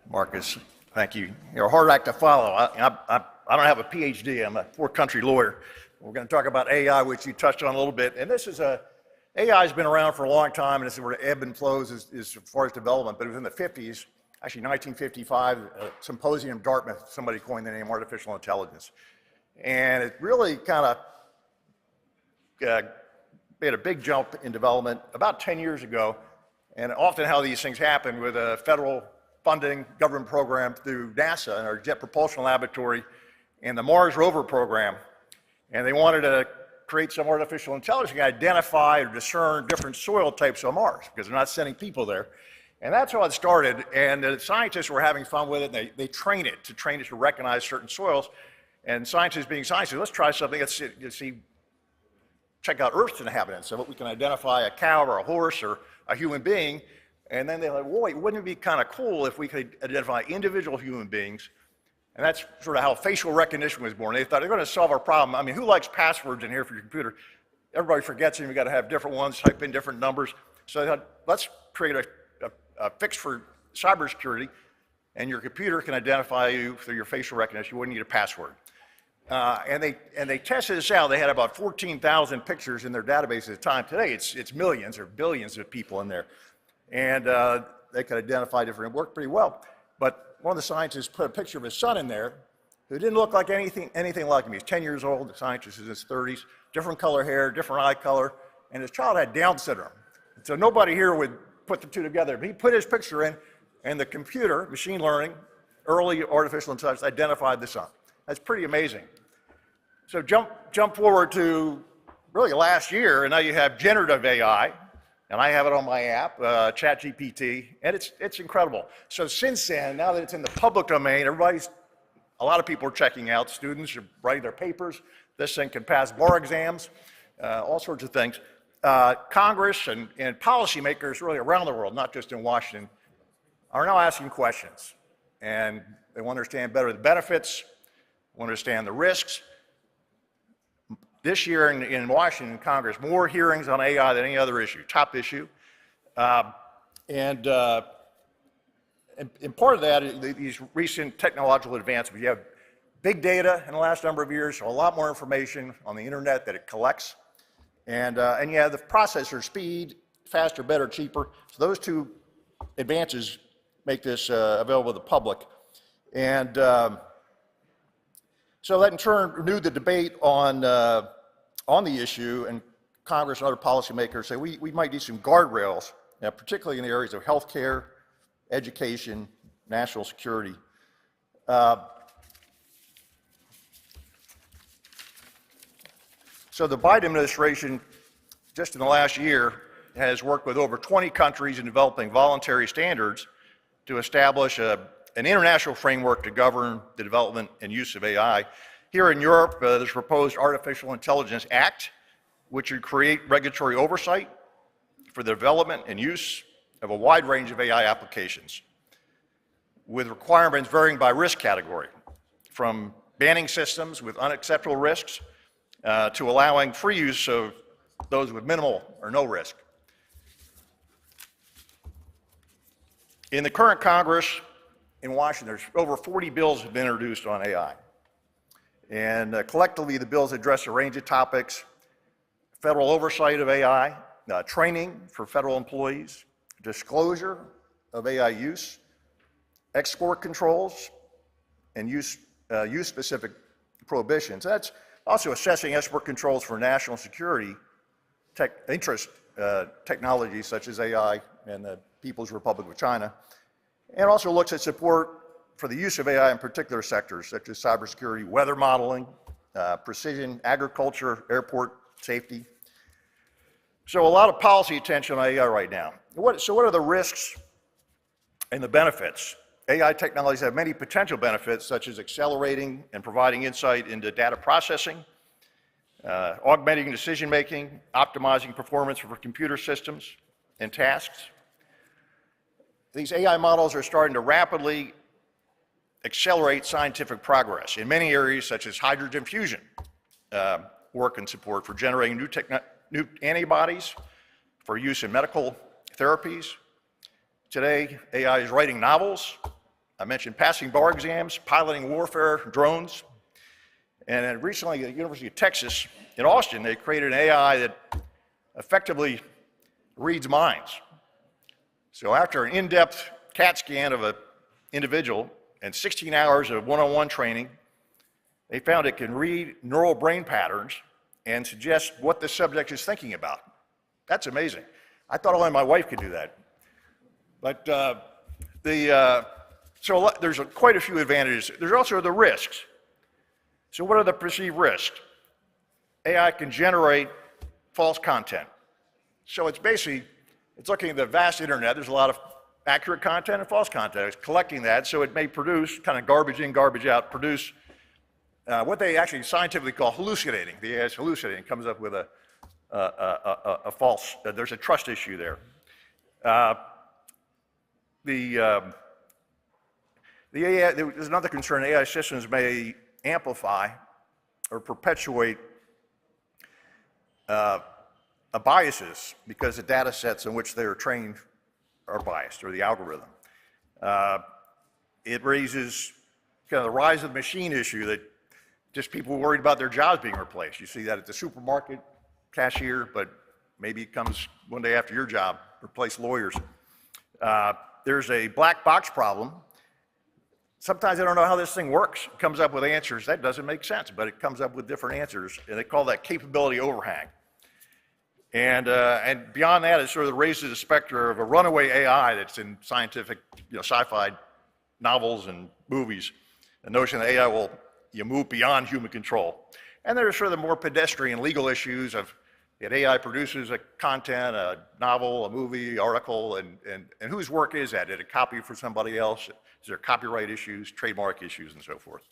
Marcus, thank you. You're a hard act to follow. I don't have a PhD. I'm a four-country lawyer. We're going to talk about AI, which you touched on a little bit. And this is AI has been around for a long time, and it's where ebb and flows as far as development. But it was in the 50s, actually 1955, Symposium Dartmouth, somebody coined the name artificial intelligence. And it really kind of made a big jump in development about 10 years ago. And often how these things happen with a federal funding government program through NASA and our Jet Propulsion Laboratory and the Mars rover program. And they wanted to create some artificial intelligence to identify or discern different soil types on Mars because they're not sending people there. And that's how it started. And the scientists were having fun with it. And they train it to recognize certain soils. And scientists being scientists, let's try something. Let's check out Earth's inhabitants so that we can identify a cow or a horse or a human being. And then they're like, well, wait, wouldn't it be kind of cool if we could identify individual human beings? And that's sort of how facial recognition was born. They thought they're going to solve our problem. I mean, who likes passwords in here for your computer? Everybody forgets them. You've got to have different ones, type in different numbers. So they thought, let's create a fix for cybersecurity, and your computer can identify you through your facial recognition. You wouldn't need a password. And they tested this out. They had about 14,000 pictures in their database at the time. Today, it's millions or billions of people in there. And they could identify different, it worked pretty well. But one of the scientists put a picture of his son in there who didn't look like anything like him. He's 10 years old, the scientist is in his 30s, different color hair, different eye color, and his child had Down syndrome. So nobody here would put the two together. But he put his picture in, and the computer, machine learning, early artificial intelligence, identified the son. That's pretty amazing. So jump forward to really last year, and now you have generative AI, and I have it on my app, ChatGPT, and it's incredible. So since then, now that it's in the public domain, a lot of people are checking out. Students are writing their papers. This thing can pass bar exams, all sorts of things. Congress and policymakers really around the world, not just in Washington, are now asking questions. And they want to understand better the benefits, want to understand the risks. This year in Washington, Congress, more hearings on AI than any other issue, top issue. And part of that, these recent technological advancements. You have big data in the last number of years, so a lot more information on the internet that it collects. And you have the processor speed, faster, better, cheaper. So those two advances make this available to the public. And so that in turn renewed the debate on the issue, and Congress and other policymakers say we might need some guardrails, particularly in the areas of healthcare, education, national security. So the Biden administration, just in the last year, has worked with over 20 countries in developing voluntary standards to establish an international framework to govern the development and use of AI. Here in Europe, there's a proposed Artificial Intelligence Act, which would create regulatory oversight for the development and use of a wide range of AI applications, with requirements varying by risk category, from banning systems with unacceptable risks to allowing free use of those with minimal or no risk. In the current Congress in Washington, there's over 40 bills have been introduced on AI. And collectively, the bills address a range of topics: federal oversight of AI, training for federal employees, disclosure of AI use, export controls, and use-specific prohibitions. That's also assessing export controls for national security technologies such as AI and the People's Republic of China, and also looks at support for the use of AI in particular sectors such as cybersecurity, weather modeling, precision agriculture, airport safety. So a lot of policy attention on AI right now. So what are the risks and the benefits? AI technologies have many potential benefits, such as accelerating and providing insight into data processing, augmenting decision-making, optimizing performance for computer systems and tasks. These AI models are starting to rapidly accelerate scientific progress in many areas, such as hydrogen fusion work and support for generating new antibodies for use in medical therapies. Today, AI is writing novels, I mentioned passing bar exams, piloting warfare drones, and then recently at the University of Texas in Austin, they created an AI that effectively reads minds. So after an in-depth CAT scan of an individual and 16 hours of one-on-one training, they found it can read neural brain patterns and suggest what the subject is thinking about. That's amazing. I thought only my wife could do that. But so there's quite a few advantages. There's also the risks. So what are the perceived risks? AI can generate false content. So it's looking at the vast internet. There's a lot of accurate content and false content. It's collecting that, so it may produce, kind of garbage in, garbage out, produce what they actually scientifically call hallucinating. The AI is hallucinating, comes up with a false, there's a trust issue there. The AI, there's another concern, AI systems may amplify or perpetuate biases because the data sets in which they're trained are biased, or the algorithm. It raises kind of the rise of the machine issue that just people worried about their jobs being replaced. You see that at the supermarket cashier, but maybe it comes one day after your job, replace lawyers. There's a black box problem. Sometimes I don't know how this thing works. It comes up with answers. That doesn't make sense, but it comes up with different answers, and they call that capability overhang. And beyond that, it sort of raises the specter of a runaway AI that's in scientific, sci-fi novels and movies. The notion that AI will move beyond human control. And there's sort of the more pedestrian legal issues of that AI produces a content, a novel, a movie, article, and whose work is that? Did it copy for somebody else? Is there copyright issues, trademark issues, and so forth?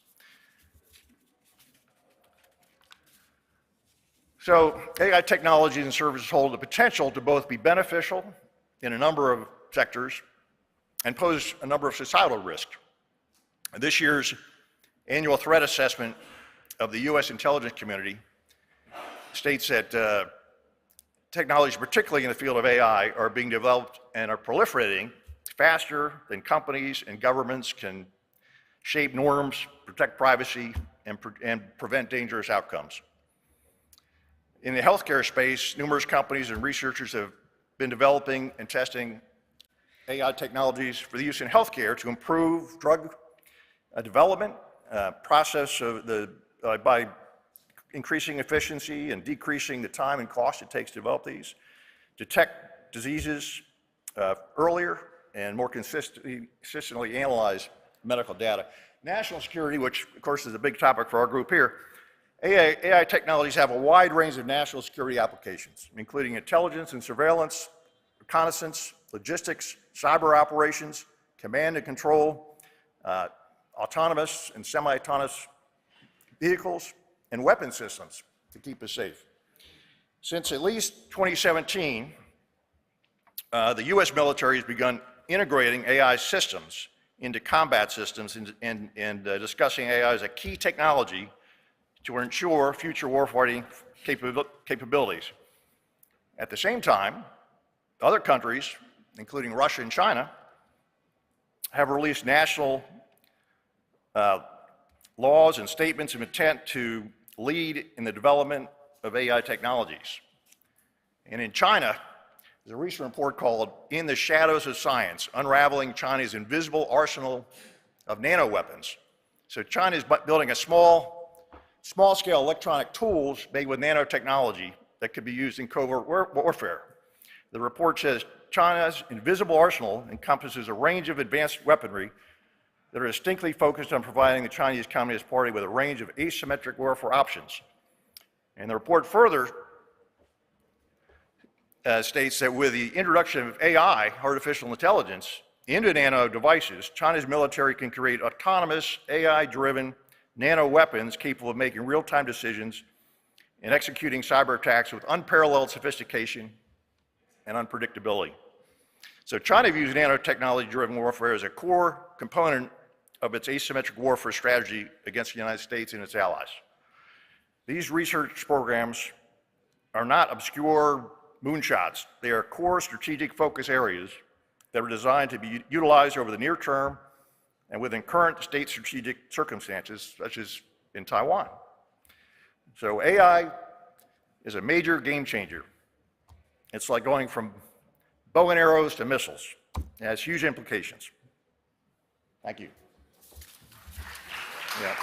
So AI technologies and services hold the potential to both be beneficial in a number of sectors and pose a number of societal risks. This year's annual threat assessment of the U.S. intelligence community states that technologies, particularly in the field of AI, are being developed and are proliferating faster than companies and governments can shape norms, protect privacy, and prevent dangerous outcomes. In the healthcare space, numerous companies and researchers have been developing and testing AI technologies for the use in healthcare to improve drug development, process of by increasing efficiency and decreasing the time and cost it takes to develop these, detect diseases earlier, and more consistently analyze medical data. National security, which of course is a big topic for our group here, AI technologies have a wide range of national security applications, including intelligence and surveillance, reconnaissance, logistics, cyber operations, command and control, autonomous and semi-autonomous vehicles, and weapon systems to keep us safe. Since at least 2017, the US military has begun integrating AI systems into combat systems and discussing AI as a key technology to ensure future warfighting capabilities. At the same time, other countries, including Russia and China, have released national laws and statements of intent to lead in the development of AI technologies. And in China, there's a recent report called "In the Shadows of Science, Unraveling China's Invisible Arsenal of Nanoweapons." So China is building a small-scale electronic tools made with nanotechnology that could be used in covert warfare. The report says China's invisible arsenal encompasses a range of advanced weaponry that are distinctly focused on providing the Chinese Communist Party with a range of asymmetric warfare options. And the report further states that with the introduction of AI, artificial intelligence, into nano devices, China's military can create autonomous, AI-driven nano weapons capable of making real-time decisions and executing cyber attacks with unparalleled sophistication and unpredictability. So China views nanotechnology-driven warfare as a core component of its asymmetric warfare strategy against the United States and its allies. These research programs are not obscure moonshots. They are core strategic focus areas that are designed to be utilized over the near term and within current state strategic circumstances, such as in Taiwan. So AI is a major game changer. It's like going from bow and arrows to missiles. It has huge implications. Thank you. Yeah.